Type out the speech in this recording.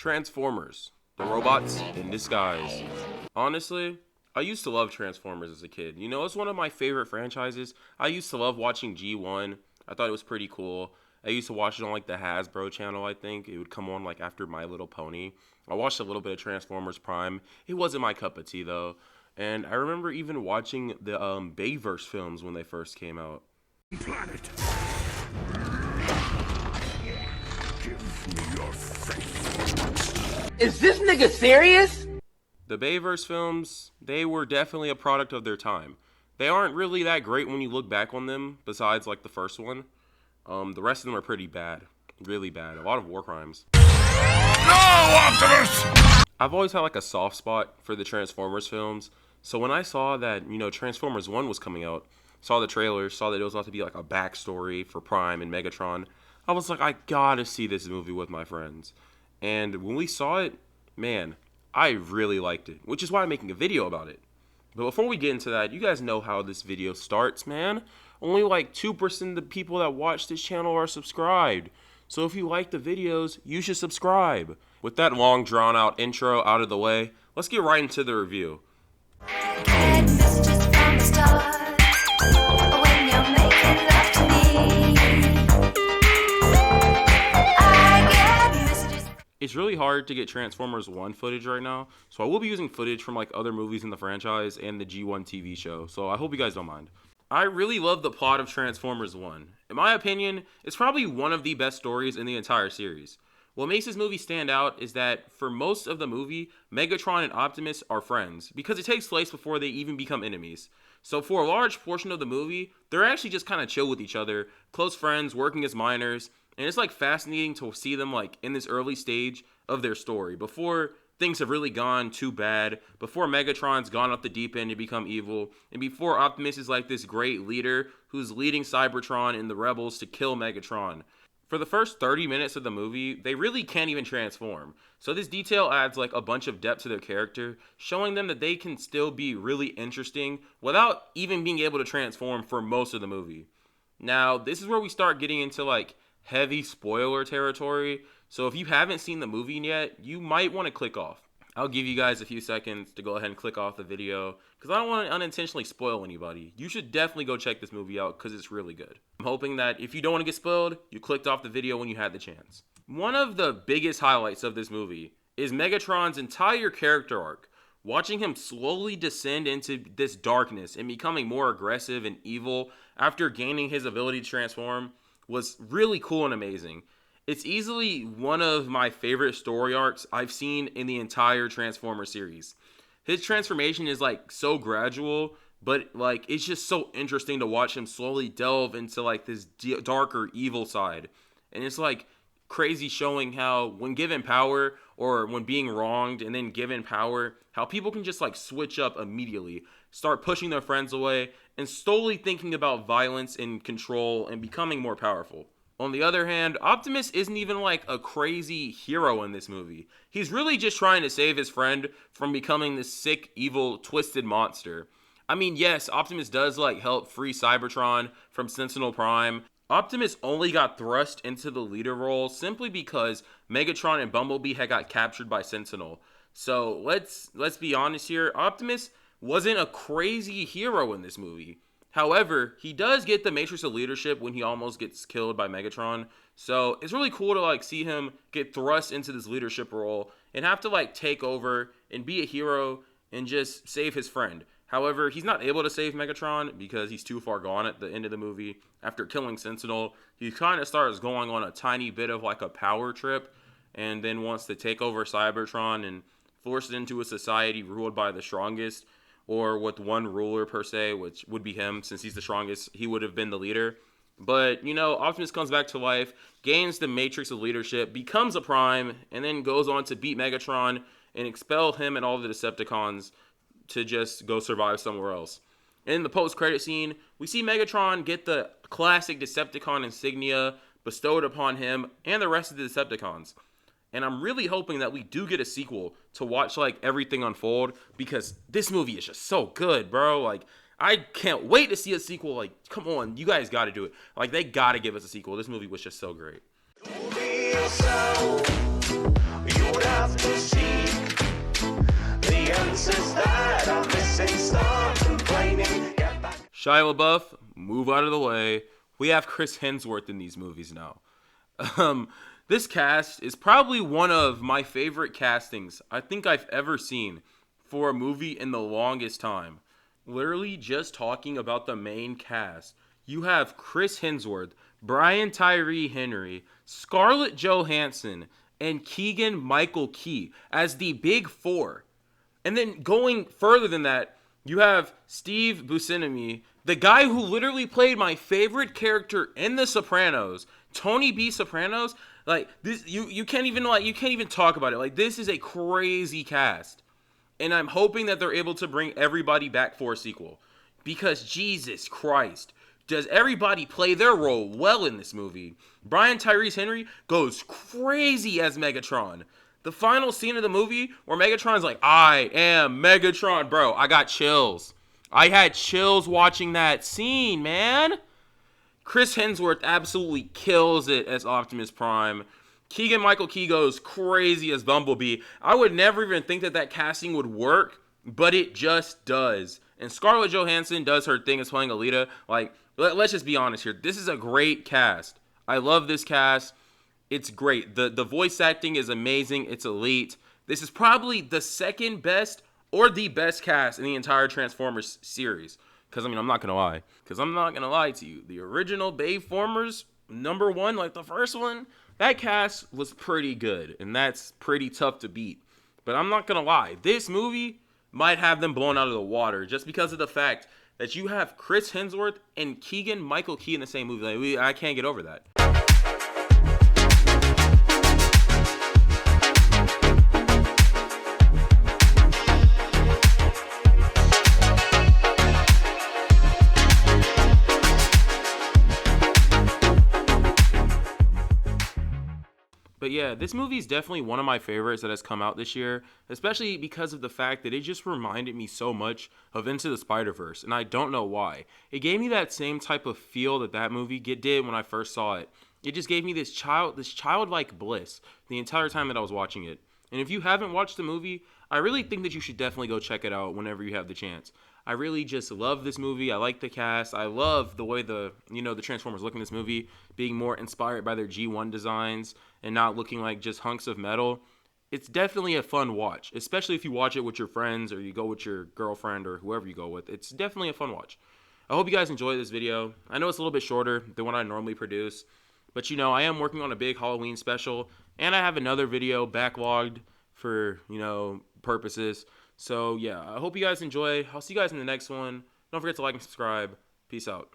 Transformers, the robots in disguise. Honestly, I used to love Transformers as a kid. You know, it's one of my favorite franchises. I used to love watching G1. I thought it was pretty cool. I used to watch it on like the Hasbro channel, I think. It would come on like after My Little Pony. I watched a little bit of Transformers Prime. It wasn't my cup of tea though. And I remember even watching the Bayverse films when they first came out. Planet. Give me your faith. Is this nigga serious? The Bayverse films, they were definitely a product of their time. They aren't really that great when you look back on them, besides like the first one. The rest of them are pretty bad. Really bad. A lot of war crimes. No, Optimus! I've always had like a soft spot for the Transformers films. So when I saw that, Transformers 1 was coming out, saw the trailer, saw that it was about to be like a backstory for Prime and Megatron, I was like, I gotta see this movie with my friends. And when we saw it, man, I really liked it, which is why I'm making a video about it. But before we get into that, you guys know how this video starts, man. Only like 2% of the people that watch this channel are subscribed. So if you like the videos, you should subscribe. With that long drawn out intro out of the way, let's get right into the review. It's really hard to get Transformers 1 footage right now, so I will be using footage from like other movies in the franchise and the G1 TV show, so I hope you guys don't mind. I really love the plot of Transformers 1. In my opinion, it's probably one of the best stories in the entire series. What makes this movie stand out is that for most of the movie, Megatron and Optimus are friends, because it takes place before they even become enemies. So for a large portion of the movie, they're actually just kind of chill with each other, close friends, working as miners, and it's like fascinating to see them like in this early stage of their story, before things have really gone too bad, before Megatron's gone off the deep end and become evil, and before Optimus is like this great leader who's leading Cybertron and the rebels to kill Megatron. For the first 30 minutes of the movie, they really can't even transform. So this detail adds like a bunch of depth to their character, showing them that they can still be really interesting without even being able to transform for most of the movie. Now, this is where we start getting into like heavy spoiler territory. So if you haven't seen the movie yet, you might want to click off. I'll give you guys a few seconds to go ahead and click off the video because I don't want to unintentionally spoil anybody. You should definitely go check this movie out because it's really good. I'm hoping that if you don't want to get spoiled, you clicked off the video when you had the chance. One of the biggest highlights of this movie is Megatron's entire character arc. Watching him slowly descend into this darkness and becoming more aggressive and evil after gaining his ability to transform was really cool and amazing. It's easily one of my favorite story arcs I've seen in the entire Transformers series. His transformation is like so gradual, but like it's just so interesting to watch him slowly delve into like this darker evil side. And it's like crazy showing how when given power or when being wronged and then given power, how people can just like switch up immediately, start pushing their friends away and slowly thinking about violence and control and becoming more powerful. On the other hand, Optimus isn't even like a crazy hero in this movie. He's really just trying to save his friend from becoming this sick, evil, twisted monster. I mean, yes, Optimus does like help free Cybertron from Sentinel Prime. Optimus only got thrust into the leader role simply because Megatron and Bumblebee had got captured by Sentinel. So let's be honest here, Optimus wasn't a crazy hero in this movie. However, he does get the Matrix of Leadership when he almost gets killed by Megatron. So it's really cool to like see him get thrust into this leadership role and have to like take over and be a hero and just save his friend. However, he's not able to save Megatron because he's too far gone at the end of the movie. After killing Sentinel, he kind of starts going on a tiny bit of like a power trip and then wants to take over Cybertron and force it into a society ruled by the strongest, or with one ruler per se, which would be him. Since he's the strongest, he would have been the leader. But, Optimus comes back to life, gains the Matrix of Leadership, becomes a Prime, and then goes on to beat Megatron and expel him and all the Decepticons to just go survive somewhere else. In the post-credit scene, we see Megatron get the classic Decepticon insignia bestowed upon him and the rest of the Decepticons. And I'm really hoping that we do get a sequel to watch like everything unfold, because this movie is just so good, bro. Like, I can't wait to see a sequel. Like, come on, you guys got to do it. Like, they got to give us a sequel. This movie was just so great. Shia LaBeouf, move out of the way. We have Chris Hemsworth in these movies now. This cast is probably one of my favorite castings I think I've ever seen for a movie in the longest time. Literally just talking about the main cast. You have Chris Hemsworth, Brian Tyree Henry, Scarlett Johansson, and Keegan-Michael Key as the big four. And then going further than that, you have Steve Buscemi, the guy who literally played my favorite character in The Sopranos, Tony B. Sopranos. Like this, you can't even talk about it. Like, this is a crazy cast, and I'm hoping that they're able to bring everybody back for a sequel, because Jesus Christ, does everybody play their role well in this movie? Brian Tyree Henry goes crazy as Megatron. The final scene of the movie where Megatron's like, I am Megatron. Bro, I got chills. I had chills watching that scene, man. Chris Hemsworth absolutely kills it as Optimus Prime. Keegan-Michael Key goes crazy as Bumblebee. I would never even think that casting would work, but it just does. And Scarlett Johansson does her thing as playing Alita. Like, let's just be honest here. This is a great cast. I love this cast. It's great. The voice acting is amazing. It's elite. This is probably the second best or the best cast in the entire Transformers series. Because, I mean, I'm not going to lie. Because I'm not going to lie to you. The original Bayformers, number one, like the first one, that cast was pretty good. And that's pretty tough to beat. But I'm not going to lie. This movie might have them blown out of the water just because of the fact that you have Chris Hemsworth and Keegan-Michael Key in the same movie. Like, I can't get over that. But yeah, this movie is definitely one of my favorites that has come out this year, especially because of the fact that it just reminded me so much of Into the Spider-Verse, and I don't know why. It gave me that same type of feel that movie did when I first saw it. It just gave me this childlike bliss the entire time that I was watching it. And if you haven't watched the movie, I really think that you should definitely go check it out whenever you have the chance. I really just love this movie. I like the cast. I love the way the Transformers look in this movie, being more inspired by their G1 designs and not looking like just hunks of metal. It's definitely a fun watch, especially if you watch it with your friends or you go with your girlfriend or whoever you go with. It's definitely a fun watch. I hope you guys enjoy this video. I know it's a little bit shorter than what I normally produce, but I am working on a big Halloween special, and I have another video backlogged for, purposes. So yeah, I hope you guys enjoy. I'll see you guys in the next one. Don't forget to like and subscribe. Peace out.